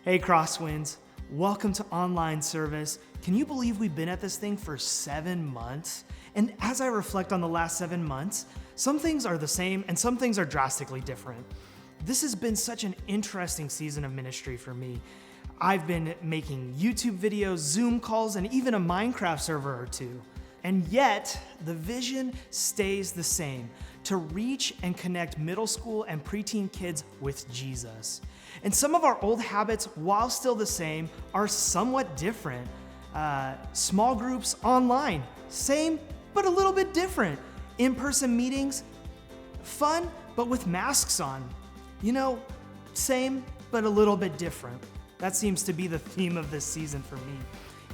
Hey Crosswinds, welcome to online service. Can you believe we've been at this thing for 7 months? And as I reflect on the last 7 months, some things are the same and some things are drastically different. This has been such an interesting season of ministry for me. I've been making YouTube videos, Zoom calls, and even a Minecraft server or two. And yet, the vision stays the same, to reach and connect middle school and preteen kids with Jesus. And some of our old habits, while still the same, are somewhat different. Small groups online, same, but a little bit different. In-person meetings, fun, but with masks on. You know, same, but a little bit different. That seems to be the theme of this season for me.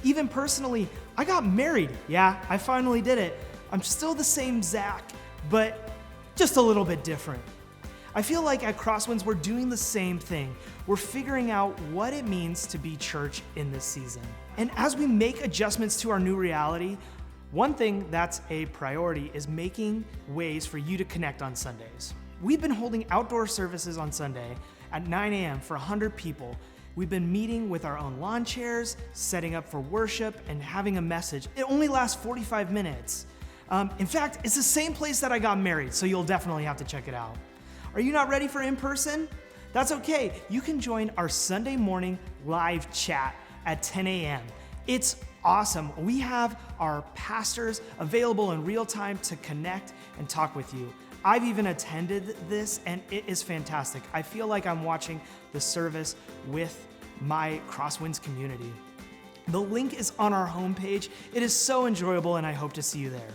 Even personally, I got married. Yeah, I finally did it. I'm still the same Zach, but just a little bit different. I feel like at Crosswinds, we're doing the same thing. We're figuring out what it means to be church in this season. And as we make adjustments to our new reality, one thing that's a priority is making ways for you to connect on Sundays. We've been holding outdoor services on Sunday at 9 a.m. for 100 people. We've been meeting with our own lawn chairs, setting up for worship, and having a message. It only lasts 45 minutes. In fact, it's the same place that I got married, so you'll definitely have to check it out. Are you not ready for in-person? That's okay. You can join our Sunday morning live chat at 10 a.m. It's awesome. We have our pastors available in real time to connect and talk with you. I've even attended this, and it is fantastic. I feel like I'm watching the service with my Crosswinds community. The link is on our homepage. It is so enjoyable, and I hope to see you there.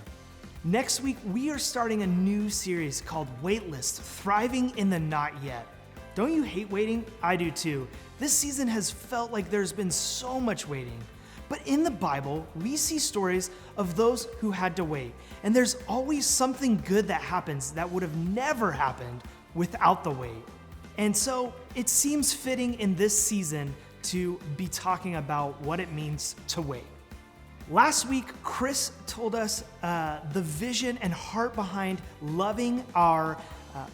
Next week, we are starting a new series called Waitlist, Thriving in the Not Yet. Don't you hate waiting? I do too. This season has felt like there's been so much waiting. But in the Bible, we see stories of those who had to wait. And there's always something good that happens that would have never happened without the wait. And so it seems fitting in this season to be talking about what it means to wait. Last week, Chris told us the vision and heart behind loving our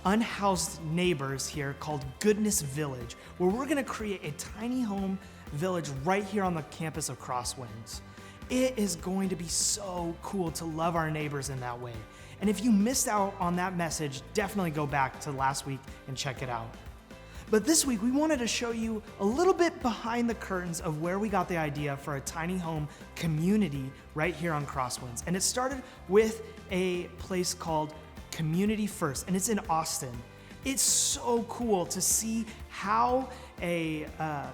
unhoused neighbors here called Goodness Village, where we're gonna create a tiny home village right here on the campus of Crosswinds. It is going to be so cool to love our neighbors in that way. And if you missed out on that message, definitely go back to last week and check it out. But this week, we wanted to show you a little bit behind the curtains of where we got the idea for a tiny home community right here on Crosswinds. And it started with a place called Community First, and it's in Austin. It's so cool to see how a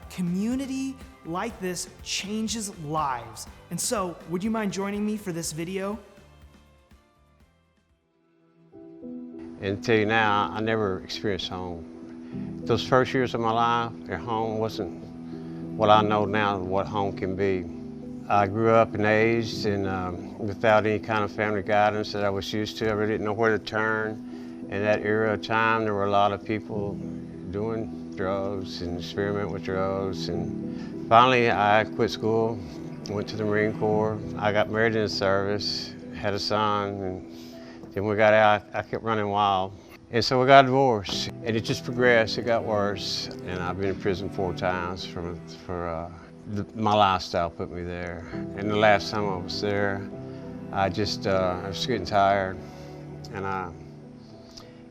community like this changes lives. And so, would you mind joining me for this video? And tell you now, I never experienced home. Those first years of my life, their home wasn't what I know now what home can be. I grew up and aged and without any kind of family guidance that I was used to. I really didn't know where to turn. In that era of time, there were a lot of people doing drugs and experimenting with drugs. And finally, I quit school, went to the Marine Corps. I got married in the service, had a son, and then when we got out, I kept running wild. And so we got divorced, and it just progressed. It got worse, and I've been in prison 4 times for my lifestyle put me there. And the last time I was there, I was getting tired, and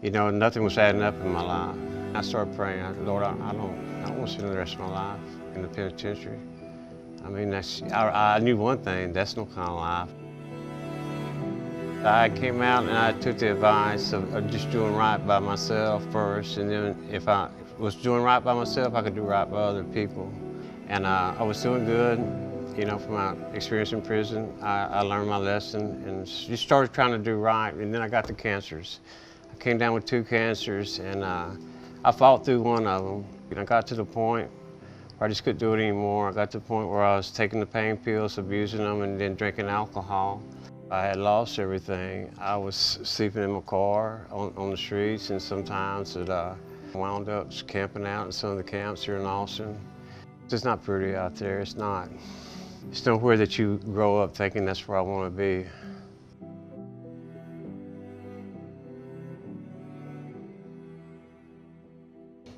you know, nothing was adding up in my life. I started praying, Lord, I don't want to spend the rest of my life in the penitentiary. I mean, I knew one thing, that's no kind of life. I came out and I took the advice of just doing right by myself first, and then if I was doing right by myself, I could do right by other people. And I was doing good, you know, from my experience in prison. I learned my lesson and just started trying to do right, and then I got the cancers. I came down with 2 cancers, and I fought through one of them. And I got to the point where I just couldn't do it anymore. I got to the point where I was taking the pain pills, abusing them, and then drinking alcohol. I had lost everything. I was sleeping in my car on the streets, and sometimes I wound up camping out in some of the camps here in Austin. It's not pretty out there, it's not. It's nowhere that you grow up thinking that's where I want to be.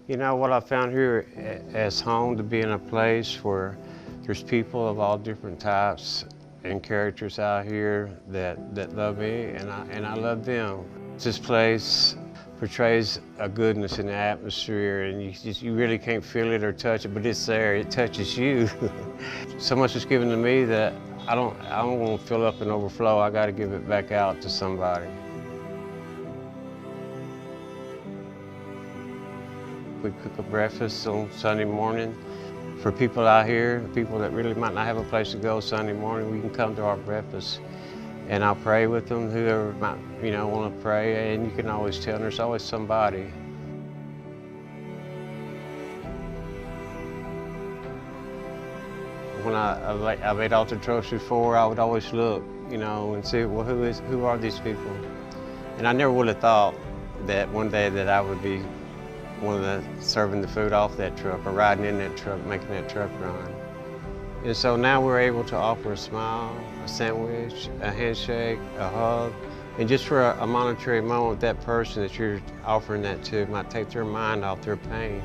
You know, what I found here as home, to be in a place where there's people of all different types and characters out here that love me, and I love them. This place portrays a goodness in the atmosphere, and you really can't feel it or touch it, but it's there. It touches you. So much is given to me that I don't want to fill up and overflow. I got to give it back out to somebody. We cook a breakfast on Sunday morning for people out here, people that really might not have a place to go Sunday morning. We can come to our breakfast, and I'll pray with them, whoever might, want to pray, and you can always tell there's always somebody. When I made altar trucks before, I would always look, and see, well, who are these people? And I never would have thought that one day that I would be one of the serving the food off that truck or riding in that truck, making that truck run. And so now we're able to offer a smile, a sandwich, a handshake, a hug, and just for a monetary moment, that person that you're offering that to might take their mind off their pain.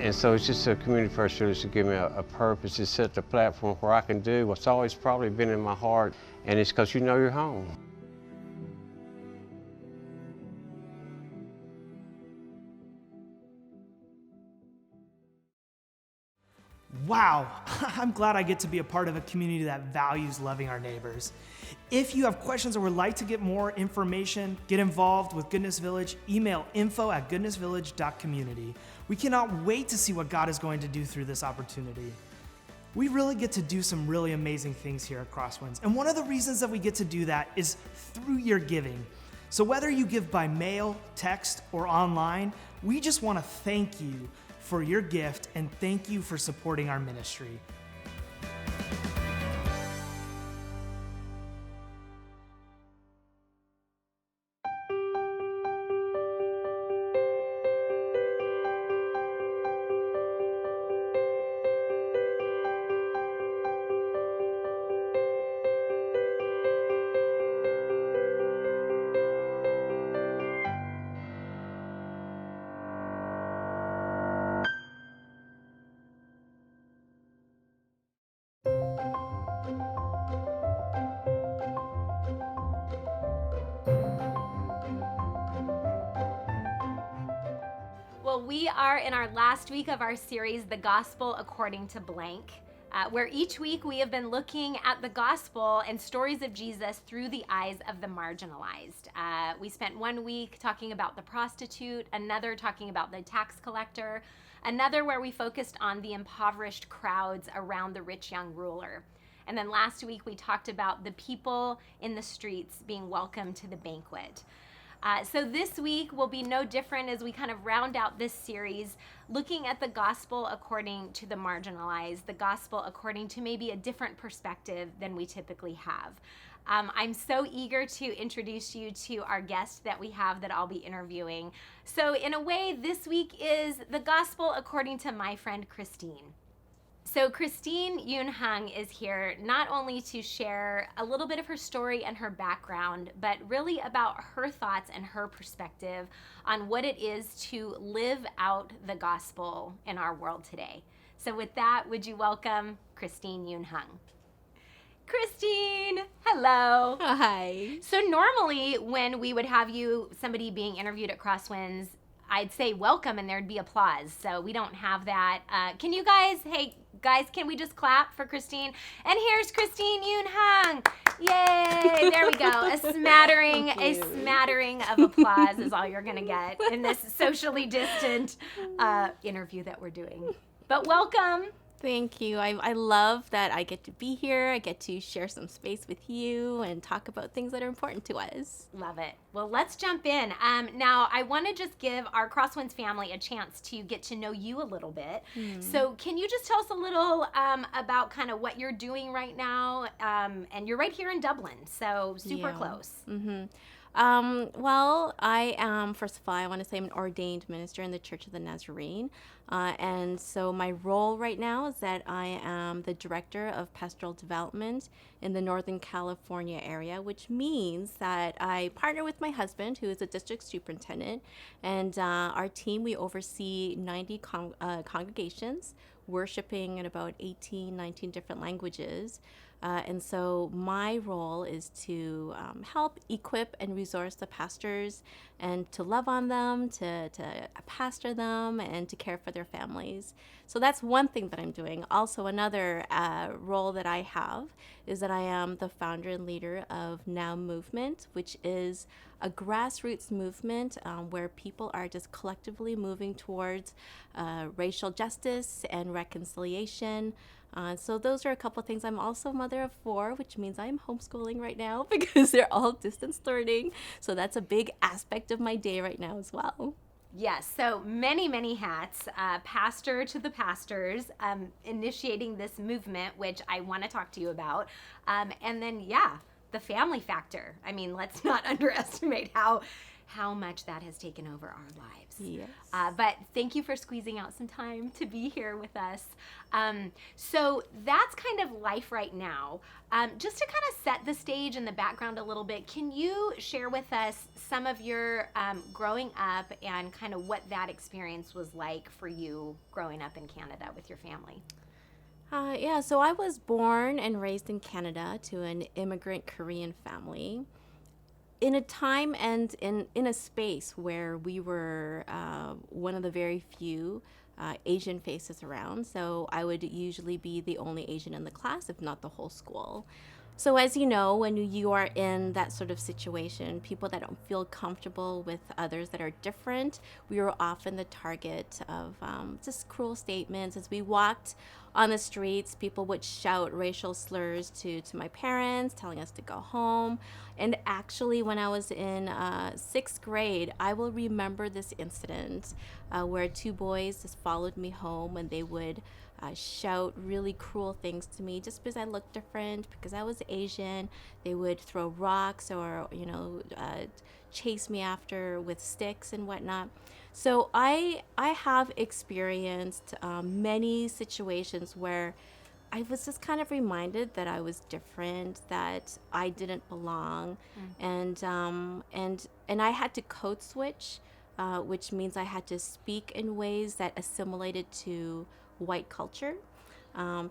And so it's just a community first service to give me a purpose, to set the platform where I can do what's always probably been in my heart, and it's because you're home. Wow, I'm glad I get to be a part of a community that values loving our neighbors. If you have questions or would like to get more information, get involved with Goodness Village, email info@goodnessvillage.community. We cannot wait to see what God is going to do through this opportunity. We really get to do some really amazing things here at Crosswinds, and one of the reasons that we get to do that is through your giving. So whether you give by mail, text, or online, we just want to thank you for your gift, and thank you for supporting our ministry. Well, we are in our last week of our series, The Gospel According to Blank, where each week we have been looking at the gospel and stories of Jesus through the eyes of the marginalized. We spent 1 week talking about the prostitute, another talking about the tax collector, another where we focused on the impoverished crowds around the rich young ruler. And then last week we talked about the people in the streets being welcomed to the banquet. So this week will be no different as we kind of round out this series, looking at the gospel according to the marginalized, the gospel according to maybe a different perspective than we typically have. I'm so eager to introduce you to our guest that we have that I'll be interviewing. So in a way, this week is the gospel according to my friend Christine. So Christine Youn is here not only to share a little bit of her story and her background, but really about her thoughts and her perspective on what it is to live out the gospel in our world today. So with that, would you welcome Christine Youn? Christine, hello. Hi. So normally when we would have somebody being interviewed at Crosswinds, I'd say welcome and there'd be applause. So we don't have that. Can you guys, hey guys, can we just clap for Christine? And here's Christine Youn. Yay, there we go. A smattering of applause is all you're gonna get in this socially distant interview that we're doing. But welcome. Thank you. I love that I get to be here. I get to share some space with you and talk about things that are important to us. Love it. Well, let's jump in. Now, I want to just give our Crosswinds family a chance to get to know you a little bit. So can you just tell us a little about kind of what you're doing right now? And you're right here in Dublin, so super close. Well, I am, first of all, I want to say I'm an ordained minister in the Church of the Nazarene. And so my role right now is that I am the director of pastoral development in the Northern California area, which means that I partner with my husband, who is a district superintendent, and our team, we oversee 90 congregations, worshiping in about 18, 19 different languages. And so my role is to help equip and resource the pastors and to love on them, to pastor them, and to care for their families. So that's one thing that I'm doing. Also, another role that I have is that I am the founder and leader of Now Movement, which is a grassroots movement where people are just collectively moving towards racial justice and reconciliation. So those are a couple of things. I'm also a mother of 4, which means I'm homeschooling right now because they're all distance learning. So that's a big aspect of my day right now as well. Yes, so many, many hats. Pastor to the pastors, initiating this movement, which I want to talk to you about. And then, yeah, the family factor. I mean, let's not underestimate how much that has taken over our lives. Yes. But thank you for squeezing out some time to be here with us. So that's kind of life right now. Just to kind of set the stage and the background a little bit, can you share with us some of your growing up and kind of what that experience was like for you growing up in Canada with your family? Yeah, so I was born and raised in Canada to an immigrant Korean family in a time and in a space where we were one of the very few Asian faces around. So I would usually be the only Asian in the class, if not the whole school. So as you know, when you are in that sort of situation, people that don't feel comfortable with others that are different, we were often the target of just cruel statements. As we walked on the streets, people would shout racial slurs to my parents, telling us to go home. And actually, when I was in 6th grade, I will remember this incident where 2 boys just followed me home and they would shout really cruel things to me just because I looked different, because I was Asian. They would throw rocks or, chase me after with sticks and whatnot. So I have experienced many situations where I was just kind of reminded that I was different, that I didn't belong, and I had to code switch, which means I had to speak in ways that assimilated to white culture,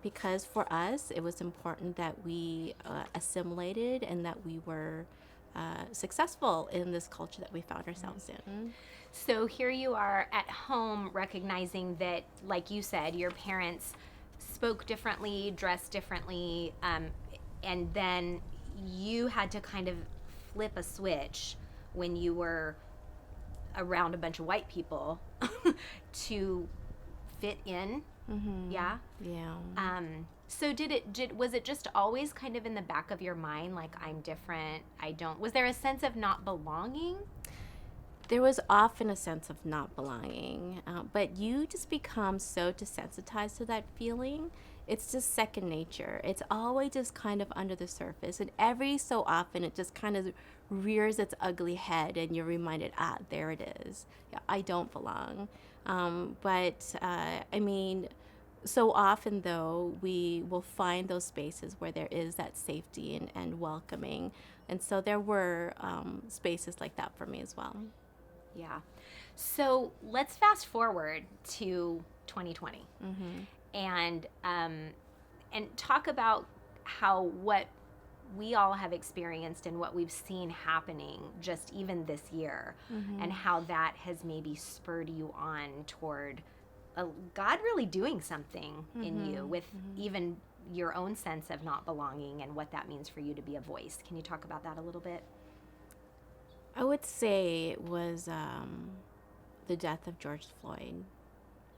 because for us it was important that we assimilated and that we were successful in this culture that we found ourselves in. So here you are at home recognizing that, like you said, your parents spoke differently, dressed differently, and then you had to kind of flip a switch when you were around a bunch of white people to fit in. Yeah. So was it just always kind of in the back of your mind, like, I'm different, was there a sense of not belonging? There was often a sense of not belonging, but you just become so desensitized to that feeling. It's just second nature. It's always just kind of under the surface, and every so often it just kind of rears its ugly head and you're reminded, there it is. Yeah, I don't belong. So often, though, we will find those spaces where there is that safety and welcoming. And so there were spaces like that for me as well. Yeah. So let's fast forward to 2020 and talk about how what we all have experienced and what we've seen happening just even this year, and how that has maybe spurred you on toward God really doing something in you with even your own sense of not belonging and what that means for you to be a voice. Can you talk about that a little bit? I would say it was the death of George Floyd,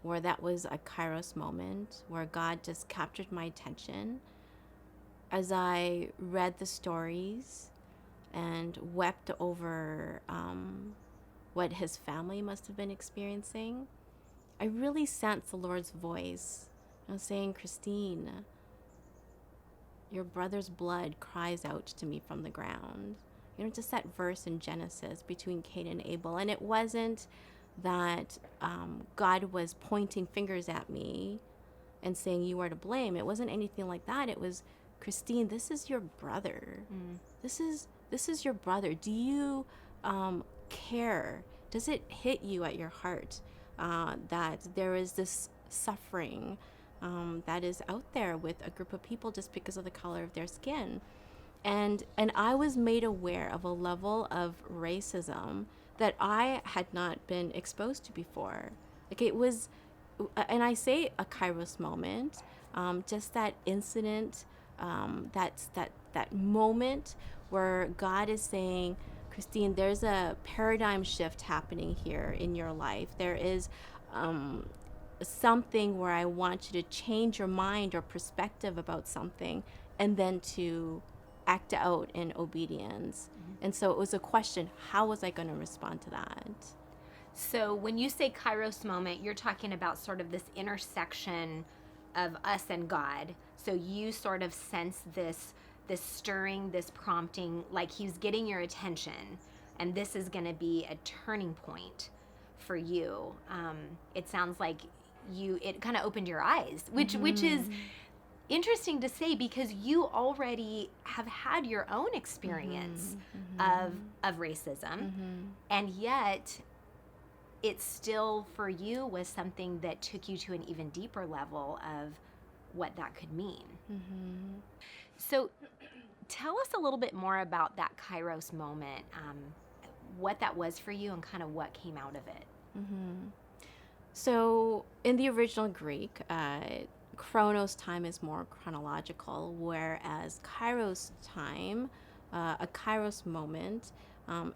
where that was a Kairos moment where God just captured my attention as I read the stories and wept over what his family must have been experiencing. I really sensed the Lord's voice saying, Christine, your brother's blood cries out to me from the ground. just that verse in Genesis between Cain and Abel. And it wasn't that God was pointing fingers at me and saying you are to blame. It wasn't anything like that. It was, Christine, this is your brother. This is your brother. Do you care? Does it hit you at your heart that there is this suffering that is out there with a group of people just because of the color of their skin? And I was made aware of a level of racism that I had not been exposed to before. Like, it was, and I say a Kairos moment, just that incident, that moment where God is saying, Christine, there's a paradigm shift happening here in your life. There is something where I want you to change your mind or perspective about something, and then to act out in obedience. And so it was a question, how was I going to respond to that? So when you say Kairos moment, you're talking about sort of this intersection of us and God. So you sort of sense this stirring, this prompting, like he's getting your attention, and this is going to be a turning point for you. It sounds like it kind of opened your eyes, which is interesting to say, because you already have had your own experience of racism, and yet it still for you was something that took you to an even deeper level of what that could mean. So tell us a little bit more about that Kairos moment, what that was for you and kind of what came out of it. So in the original Greek, Chronos time is more chronological, whereas Kairos time, a Kairos moment,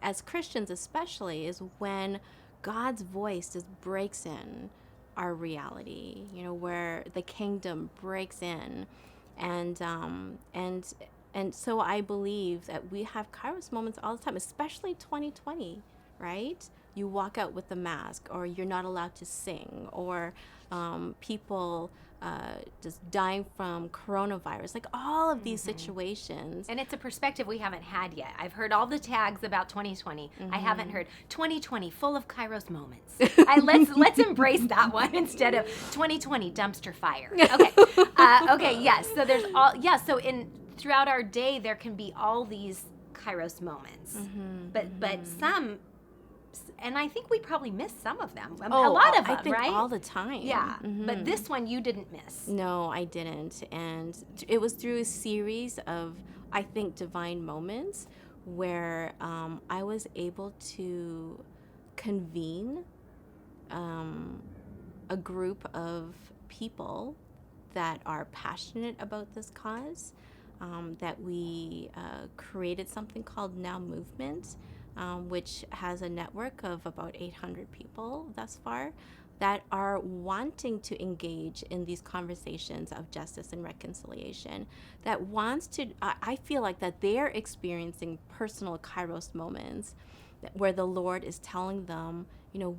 as Christians especially, is when God's voice just breaks in our reality, where the kingdom breaks in. And so I believe that we have Kairos moments all the time, especially 2020, right? You walk out with a mask, or you're not allowed to sing, or people just dying from coronavirus, like all of these situations. And it's a perspective we haven't had yet. I've heard all the tags about 2020. I haven't heard 2020 full of Kairos moments. Let's embrace that one instead of 2020 dumpster fire. Okay. Okay. Yes. So there's So throughout our day there can be all these Kairos moments, but some. And I think we probably missed some of them. A lot of them, I think right? all the time. Yeah. But this one you didn't miss. No, I didn't. And it was through a series of, I think, divine moments where I was able to convene a group of people that are passionate about this cause, that we created something called Now Movement, which has a network of about 800 people thus far that are wanting to engage in these conversations of justice and reconciliation, that wants to, I feel like that they're experiencing personal Kairos moments where the Lord is telling them,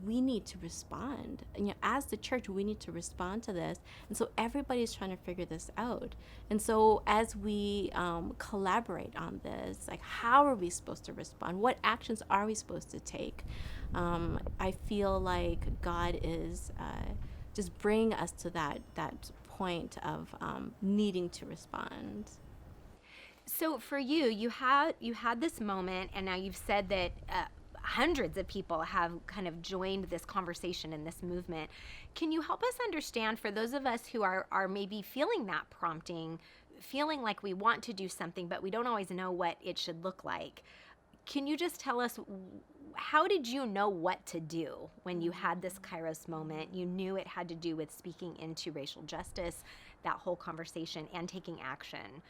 we need to respond. And, as the church, we need to respond to this. And so everybody's trying to figure this out. And so as we collaborate on this, like, how are we supposed to respond? What actions are we supposed to take? I feel like God is just bringing us to that point of needing to respond. So for you, you had this moment, and now you've said that hundreds of people have kind of joined this conversation and this movement. Can you help us understand, for those of us who are maybe feeling that prompting, feeling like we want to do something, but we don't always know what it should look like? Can you just tell us, how did you know what to do when you had this Kairos moment? You knew it had to do with speaking into racial justice, that whole conversation, and taking action.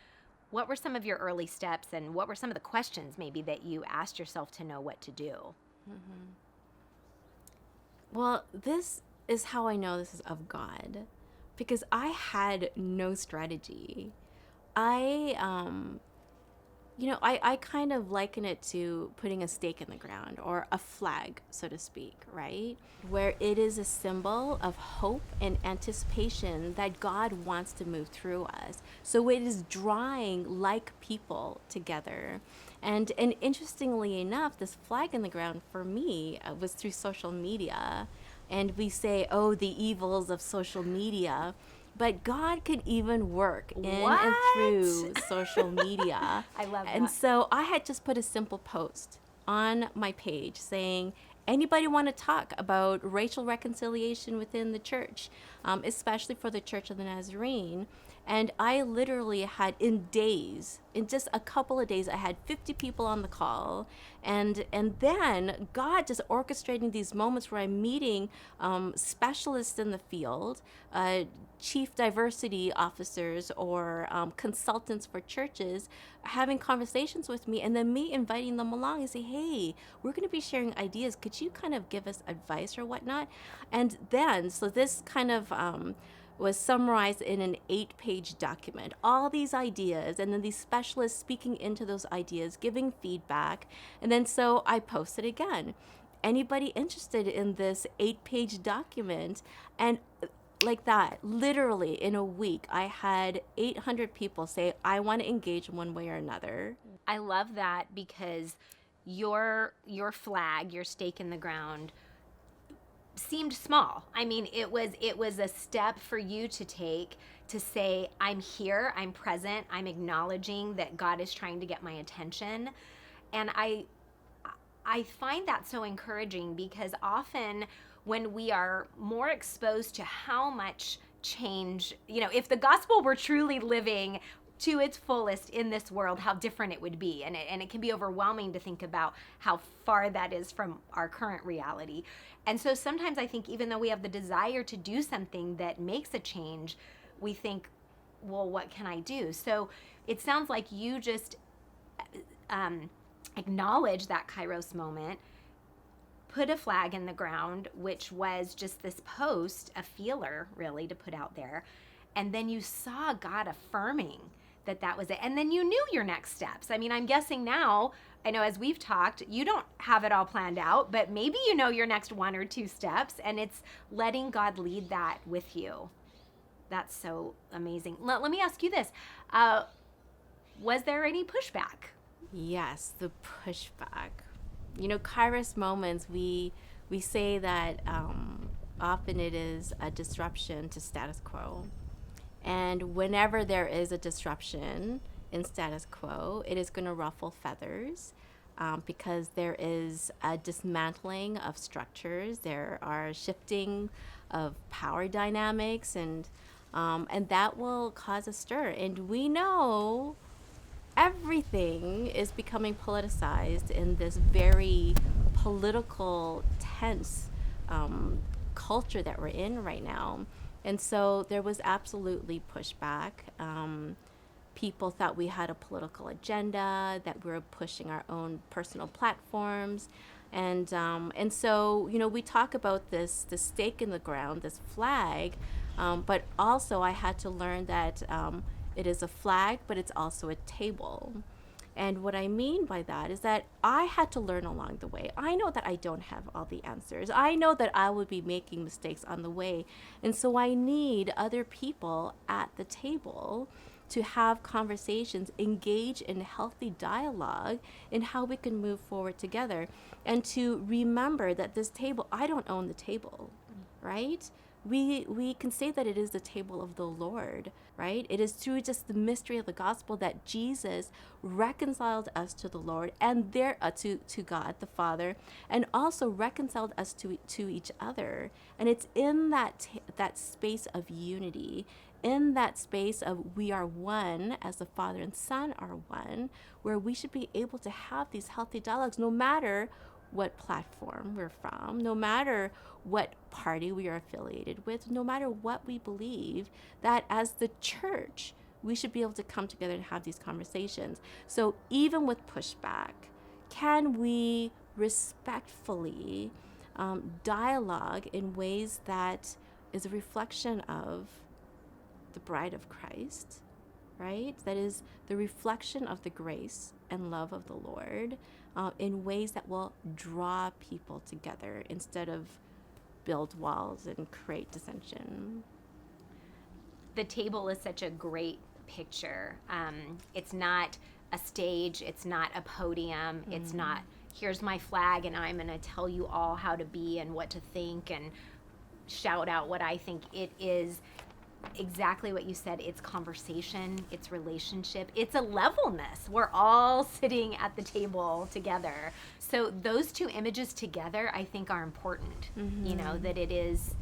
What were some of your early steps, and what were some of the questions maybe that you asked yourself to know what to do? Well, this is how I know this is of God, because I had no strategy. I I kind of liken it to putting a stake in the ground or a flag, so to speak, right? Where it is a symbol of hope and anticipation that God wants to move through us. So it is drawing like people together. And interestingly enough, this flag in the ground for me was through social media. And we say, oh, the evils of social media. But God can even work in and through social media. I love that. And so I had just put a simple post on my page saying, anybody want to talk about racial reconciliation within the church, especially for the Church of the Nazarene? And I literally had in just a couple of days, I had 50 people on the call. And then God just orchestrating these moments where I'm meeting specialists in the field, chief diversity officers or consultants for churches, having conversations with me, and then me inviting them along and say, hey, we're going to be sharing ideas. Could you kind of give us advice or whatnot? And then, so this kind of was summarized in an 8-page document. All these ideas, and then these specialists speaking into those ideas, giving feedback. And then so I posted again. Anybody interested in this 8-page document? And like that, literally in a week, I had 800 people say, I want to engage in one way or another. I love that because your flag, your stake in the ground, seemed small. I mean, it was a step for you to take to say, I'm here, I'm present, I'm acknowledging that God is trying to get my attention. And I find that so encouraging because often when we are more exposed to how much change, if the gospel were truly living to its fullest in this world, how different it would be. And it can be overwhelming to think about how far that is from our current reality. And so sometimes I think even though we have the desire to do something that makes a change, we think, well, what can I do? So it sounds like you just acknowledge that Kairos moment, put a flag in the ground, which was just this post, a feeler really to put out there. And then you saw God affirming that was it. And then you knew your next steps. I mean, I'm guessing now, I know as we've talked, you don't have it all planned out, but maybe you know your next 1 or 2 steps, and it's letting God lead that with you. That's so amazing. Let me ask you this. Was there any pushback? Yes, the pushback. Kairos moments, we say that often it is a disruption to status quo. And whenever there is a disruption in status quo, it is going to ruffle feathers because there is a dismantling of structures. There are shifting of power dynamics, and that will cause a stir. And we know everything is becoming politicized in this very political, tense culture that we're in right now. And so there was absolutely pushback. People thought we had a political agenda, that we were pushing our own personal platforms. And so, we talk about this stake in the ground, this flag, but also I had to learn that it is a flag, but it's also a table. And what I mean by that is that I had to learn along the way. I know that I don't have all the answers. I know that I would be making mistakes on the way. And so I need other people at the table to have conversations, engage in healthy dialogue in how we can move forward together. And to remember that this table, I don't own the table, right? We can say that it is the table of the Lord, right? It is through just the mystery of the gospel that Jesus reconciled us to the Lord and to God the Father, and also reconciled us to each other. And it's in that space of unity, in that space of we are one as the Father and Son are one, where we should be able to have these healthy dialogues no matter what platform we're from, no matter what party we are affiliated with, no matter what we believe, that as the church, we should be able to come together and have these conversations. So even with pushback, can we respectfully dialogue in ways that is a reflection of the bride of Christ, right? That is the reflection of the grace and love of the Lord in ways that will draw people together instead of build walls and create dissension. The table is such a great picture. It's not a stage, it's not a podium, it's not, here's my flag and I'm going to tell you all how to be and what to think and shout out what I think. It is exactly what you said. It's conversation, it's relationship, it's a levelness. We're all sitting at the table together. So those two images together, I think, are important. You know, that it is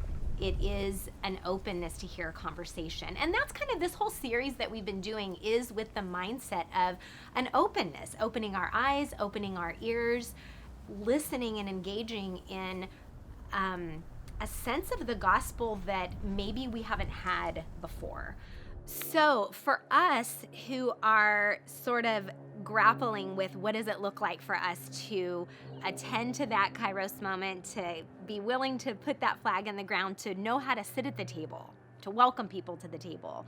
an openness to hear conversation. And that's kind of this whole series that we've been doing is with the mindset of an openness, opening our eyes, opening our ears, listening and engaging in a sense of the gospel that maybe we haven't had before. So for us who are sort of grappling with what does it look like for us to attend to that Kairos moment, to be willing to put that flag in the ground, to know how to sit at the table, to welcome people to the table.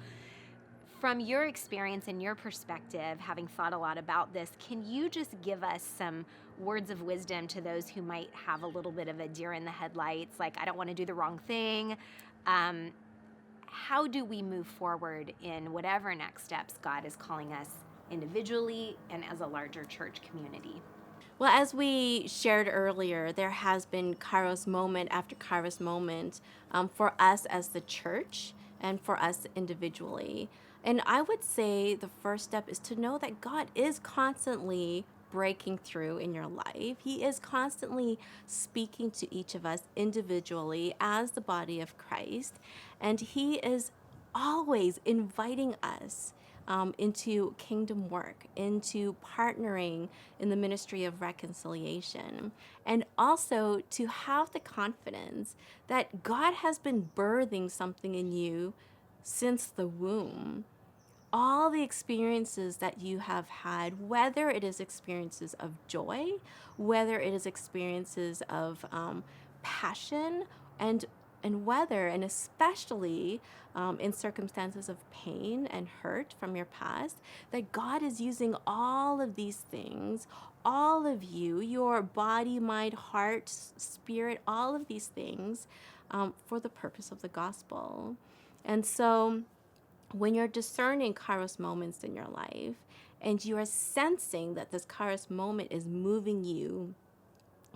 From your experience and your perspective, having thought a lot about this, can you just give us some words of wisdom to those who might have a little bit of a deer in the headlights, like, I don't want to do the wrong thing? How do we move forward in whatever next steps God is calling us individually and as a larger church community? Well, as we shared earlier, there has been Kairos moment after Kairos moment for us as the church and for us individually. And I would say the first step is to know that God is constantly breaking through in your life. He is constantly speaking to each of us individually as the body of Christ. And He is always inviting us into kingdom work, into partnering in the ministry of reconciliation, and also to have the confidence that God has been birthing something in you since the womb. All the experiences that you have had, whether it is experiences of joy, whether it is experiences of passion, and whether, and especially in circumstances of pain and hurt from your past, that God is using all of these things, all of you, your body, mind, heart, spirit, all of these things for the purpose of the gospel. And so when you're discerning Kairos moments in your life and you are sensing that this Kairos moment is moving you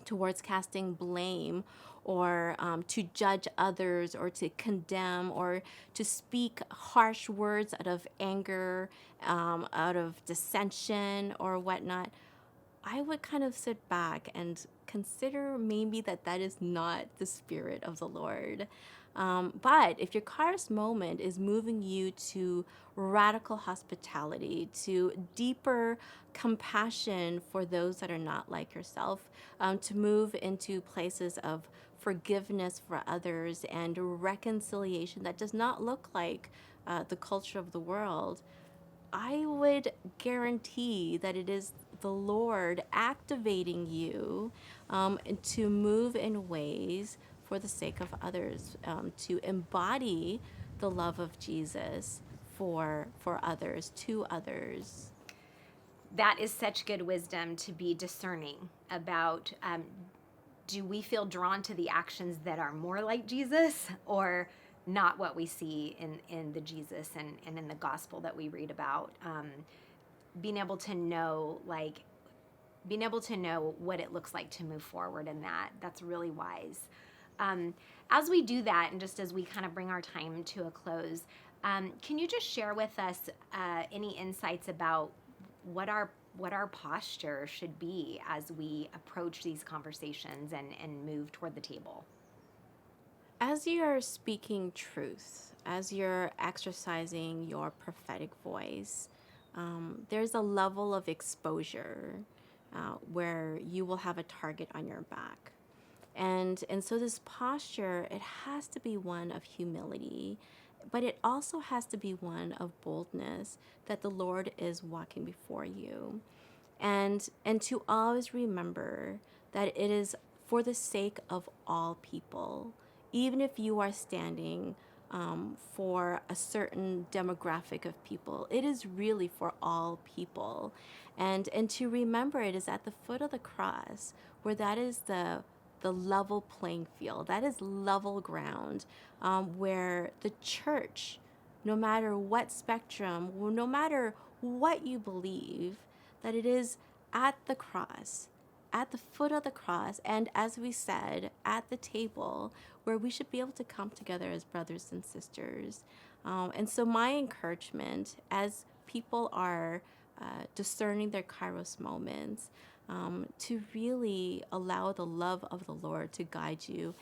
towards casting blame or to judge others or to condemn or to speak harsh words out of anger, out of dissension or whatnot, I would kind of sit back and consider maybe that is not the Spirit of the Lord. But if your Kairos moment is moving you to radical hospitality, to deeper compassion for those that are not like yourself, to move into places of forgiveness for others and reconciliation that does not look like the culture of the world, I would guarantee that it is the Lord activating you to move in ways for the sake of others, to embody the love of Jesus for others, to others. That is such good wisdom, to be discerning about, do we feel drawn to the actions that are more like Jesus or not what we see in the Jesus and in the gospel that we read about? Being able to know what it looks like to move forward in that's really wise. As we do that, and just as we kind of bring our time to a close, can you just share with us any insights about what our posture should be as we approach these conversations and move toward the table? As you're speaking truth, as you're exercising your prophetic voice, there's a level of exposure where you will have a target on your back. And so this posture, it has to be one of humility, but it also has to be one of boldness that the Lord is walking before you. And to always remember that it is for the sake of all people. Even if you are standing for a certain demographic of people. It is really for all people. And to remember it is at the foot of the cross, where that is the level playing field. That is level ground, where the church, no matter what spectrum, or no matter what you believe, that it is at the cross, at the foot of the cross, and as we said, at the table where we should be able to come together as brothers and sisters. And so my encouragement as people are discerning their Kairos moments, to really allow the love of the Lord to guide you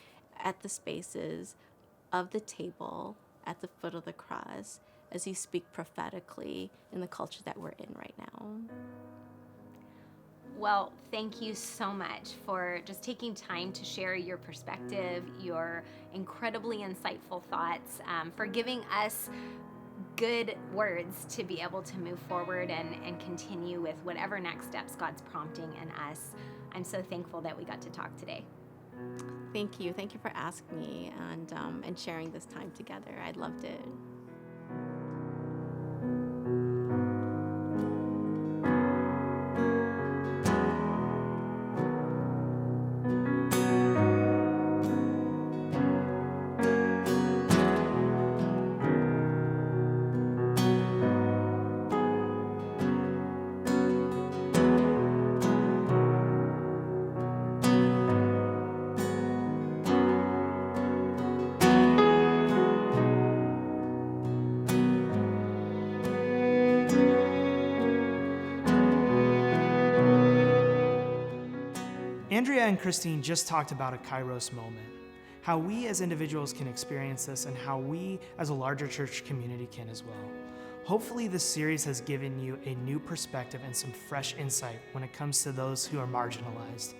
at the spaces of the table, at the foot of the cross, as you speak prophetically in the culture that we're in right now. Well, thank you so much for just taking time to share your perspective, your incredibly insightful thoughts, for giving us good words to be able to move forward and continue with whatever next steps God's prompting in us. I'm so thankful that we got to talk today. Thank you. Thank you for asking me and sharing this time together. I loved it. Andrea and Christine just talked about a Kairos moment, how we as individuals can experience this and how we as a larger church community can as well. Hopefully this series has given you a new perspective and some fresh insight when it comes to those who are marginalized.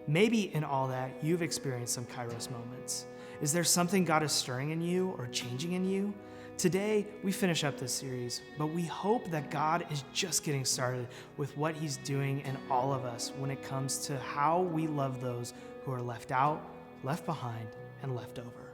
Maybe in all that, you've experienced some Kairos moments. Is there something God is stirring in you or changing in you? Today, we finish up this series, but we hope that God is just getting started with what He's doing in all of us when it comes to how we love those who are left out, left behind, and left over.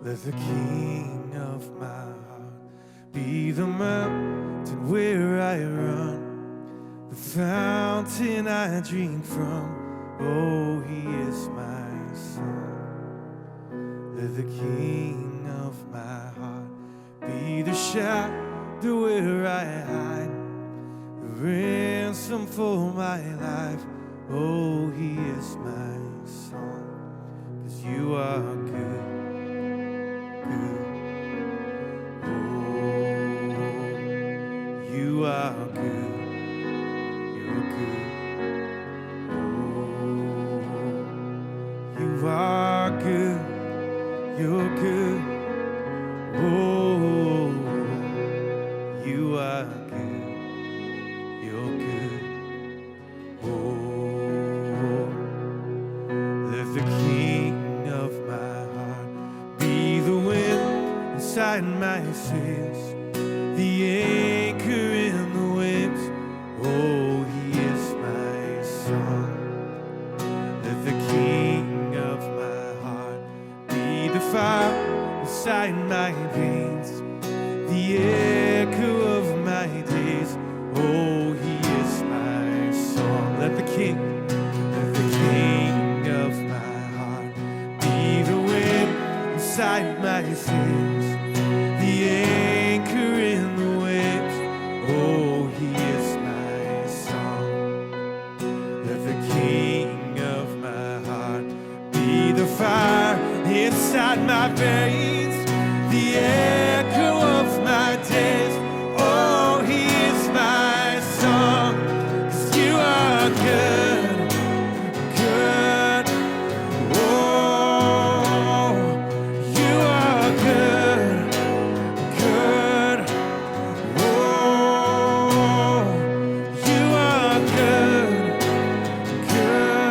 Let the King of my heart be the mountain where I run, the fountain I drink from. Oh, He is my son. Let the King of my heart be the shadow where I hide, the ransom for my life. Oh, He is my song, 'cause You are good. You are good, You're good. Oh, You are good, You're good. Oh, You are good, You're good. Oh, let the King of my heart be the wind inside my sails, the anchor in the waves. Oh, He is my song. Let the King of my heart be the fire inside my veins, the echo of my days. Oh, He is my song. Let the King of my heart be the wind inside my sails, the anchor in the waves. Oh, He is my song. Let the King of my heart be the fire inside my veins, the echo of my days. Oh, He is my song, 'cause You are good, good. Oh, You are good, good. Oh, You are good, good.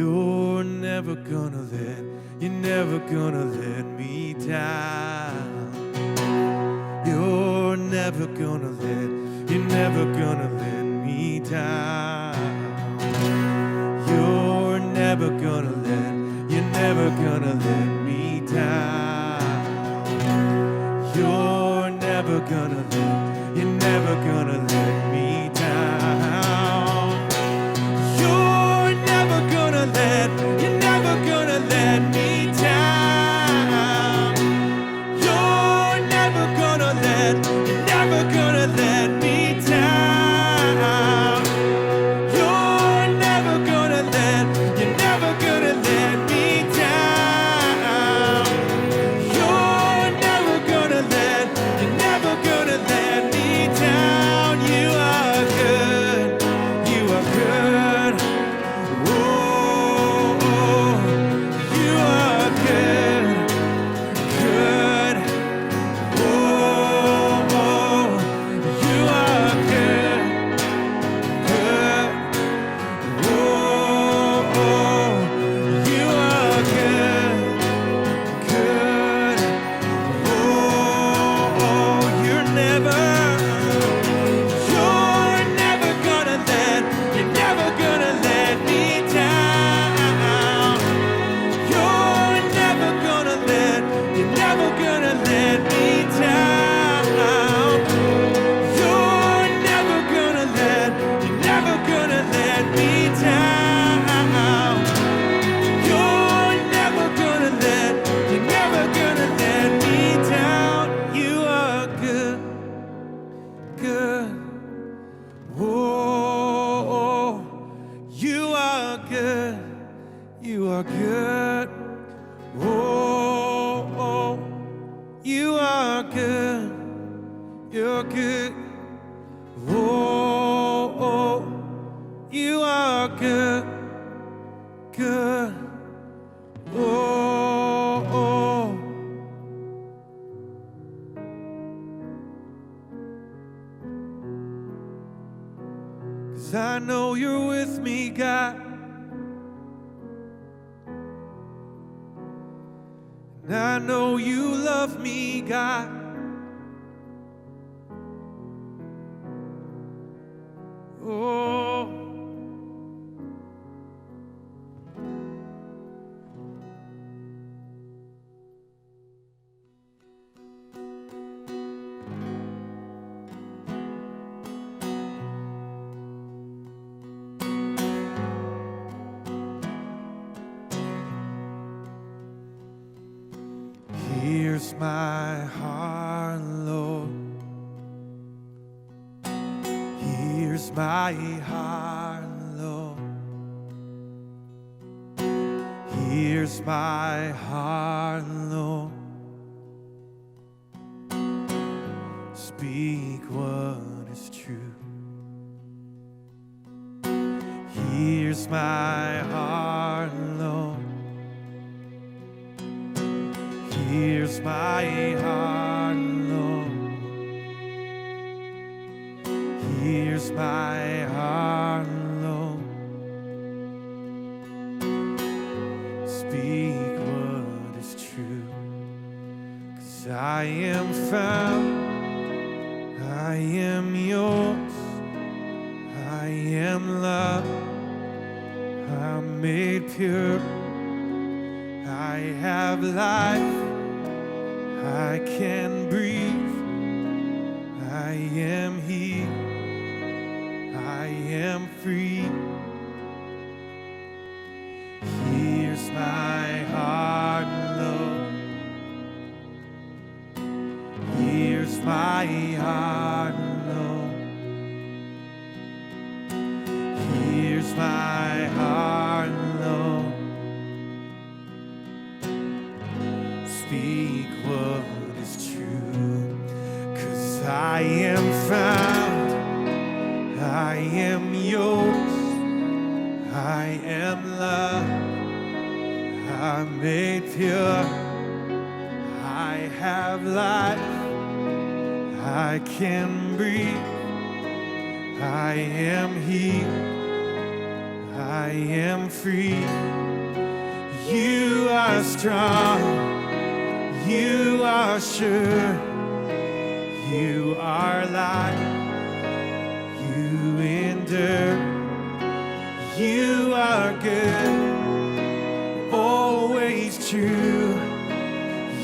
You're never gonna let me down. You're never gonna let me down. You're never gonna let me down. You're never gonna let me down. You're never gonna let me down. You're never gonna let me down. You're never gonna let me down. You're never gonna let me down. You are good. You are good. Oh, you are good. Good. Oh, you are good. Good. Oh, you are good. Good. Oh, you're never gonna let me down. You're never gonna let me down. You're never gonna let me down. You're never gonna let me down. You are good, good. Oh, you are good. You are good. Oh, you are good. You're good. Oh, you are good. Good. Oh. 'Cause I know you're with me, God. And I know you love me, God. Oh. Here's my heart, Lord. Here's my heart, Lord. Here's my heart, Lord. Speak what is true. Here's my heart, Lord. Here's my heart, Lord. Here's my heart, Lord. Speak what is true. 'Cause I am found, I am yours, I am loved, I'm made pure, I have life, I can breathe, I am healed, I am free. Here's my heart, Lord. Here's my heart, Lord. Here's my heart, Lord. Speak what is true. 'Cause I am found, I am yours, I am loved, I'm made pure, I have life, I can breathe, I am healed, I I am free. You are strong. You are sure. You are light. You endure. You are good. Always true.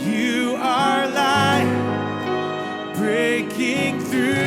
You are light breaking through.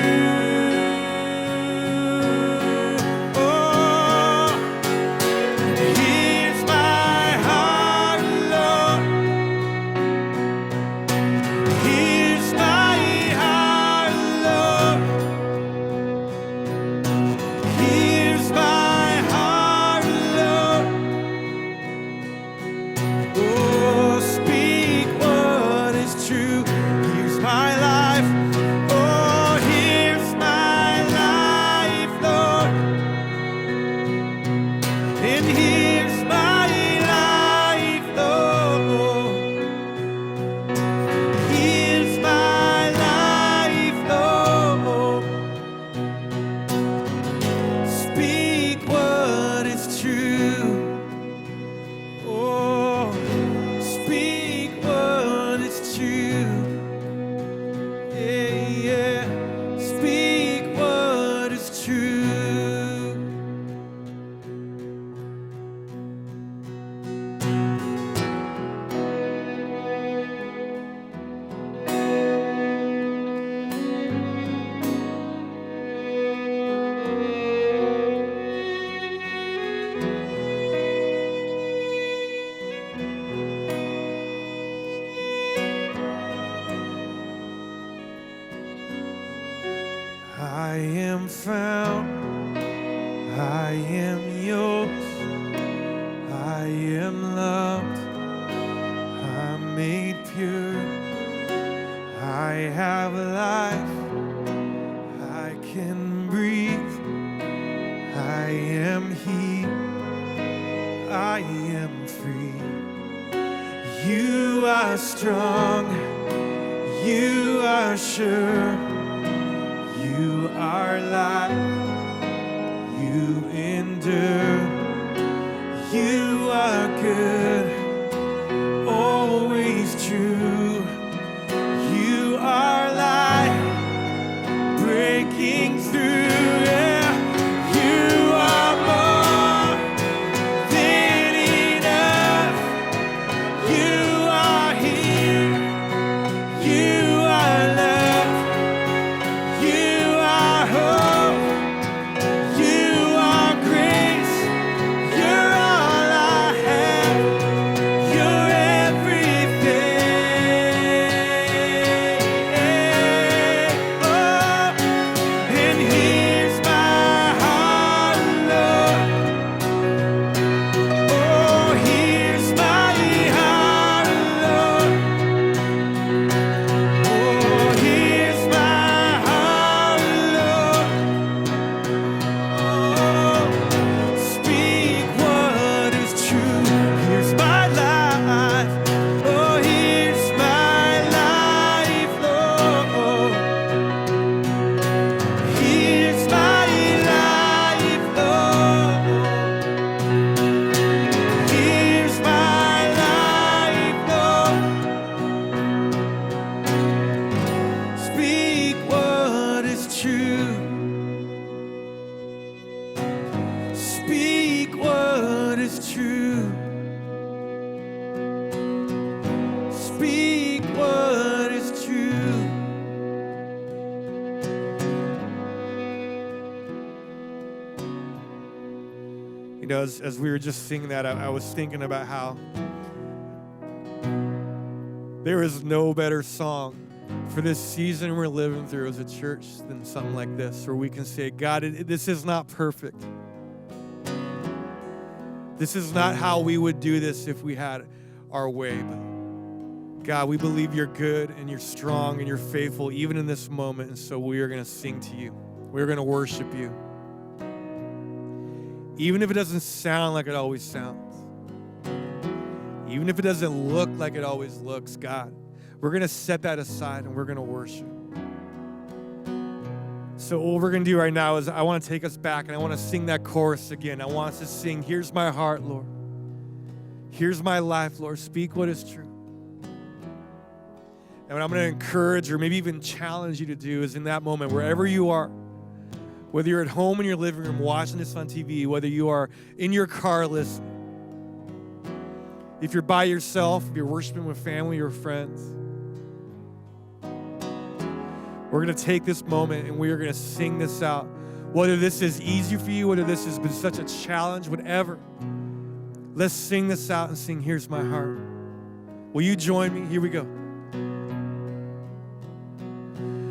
I am found, I am yours, I am loved, I'm made pure, I have life, I can breathe, I am healed, I am free. You are strong, you are sure. You are light, you endure, you are good, always true. You are light, breaking through. Yeah. You are more than enough. You are here, you are love. You are hope, you are grace, you're all I have, you're everything. Oh, and here's my heart, Lord. Oh, here's my heart, Lord. Oh, here's my heart, Lord. Oh, speak what is true. Here's my life. Oh, here's my life, Lord. Here's my life, Lord. Here's my life, Lord. Speak what is true. Speak what is true. Speak what is true. You know, as we were just singing that, I was thinking about how there is no better song for this season we're living through as a church than something like this, where we can say, God, this is not perfect. This is not how we would do this if we had our way. But God, we believe you're good and you're strong and you're faithful even in this moment. And so we are going to sing to you. We're going to worship you. Even if it doesn't sound like it always sounds. Even if it doesn't look like it always looks, God, we're going to set that aside and we're going to worship. So what we're going to do right now is I want to take us back and I want to sing that chorus again. I want us to sing, here's my heart, Lord. Here's my life, Lord. Speak what is true. And what I'm going to encourage or maybe even challenge you to do is in that moment, wherever you are, whether you're at home in your living room watching this on TV, whether you are in your car listening, if you're by yourself, if you're worshiping with family or friends, we're going to take this moment and we are going to sing this out. Whether this is easy for you, whether this has been such a challenge, whatever, let's sing this out and sing, here's my heart. Will you join me? Here we go.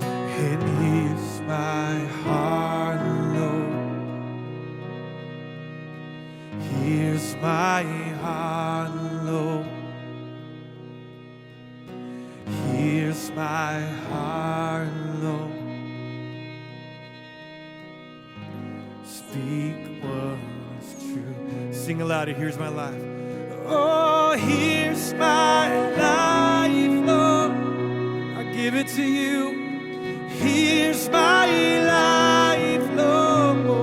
And here's my heart, Lord. Here's my heart, Lord. Here's my heart, Lord. Speak what is true. Sing aloud, here's my life. Oh, here's my life, Lord. I give it to you. Here's my life, Lord.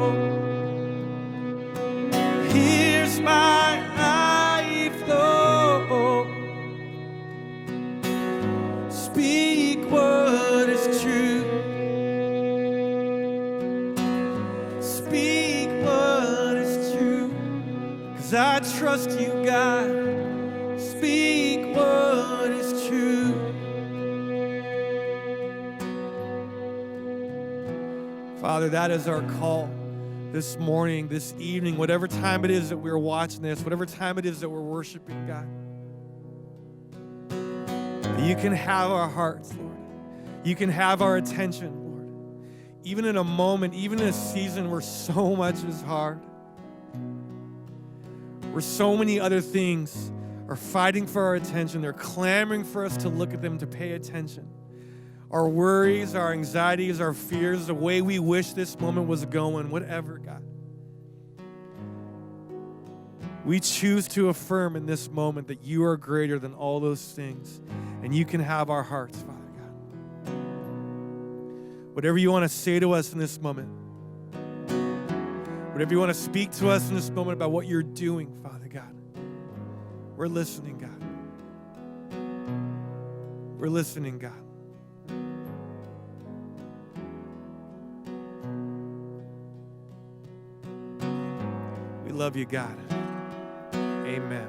Here's my life, Lord. Speak what is true. Speak what is true. 'Cause I trust you, God. Speak what is true. Father, that is our call this morning, this evening, whatever time it is that we're watching this, whatever time it is that we're worshiping, God. You can have our hearts, Lord. You can have our attention, Lord. Even in a moment, even in a season where so much is hard, where so many other things are fighting for our attention, they're clamoring for us to look at them, to pay attention. Our worries, our anxieties, our fears, the way we wish this moment was going, whatever, God. We choose to affirm in this moment that you are greater than all those things, and you can have our hearts, Father God. Whatever you want to say to us in this moment, whatever you want to speak to us in this moment about what you're doing, Father God, we're listening, God. We're listening, God. We love you, God. Amen.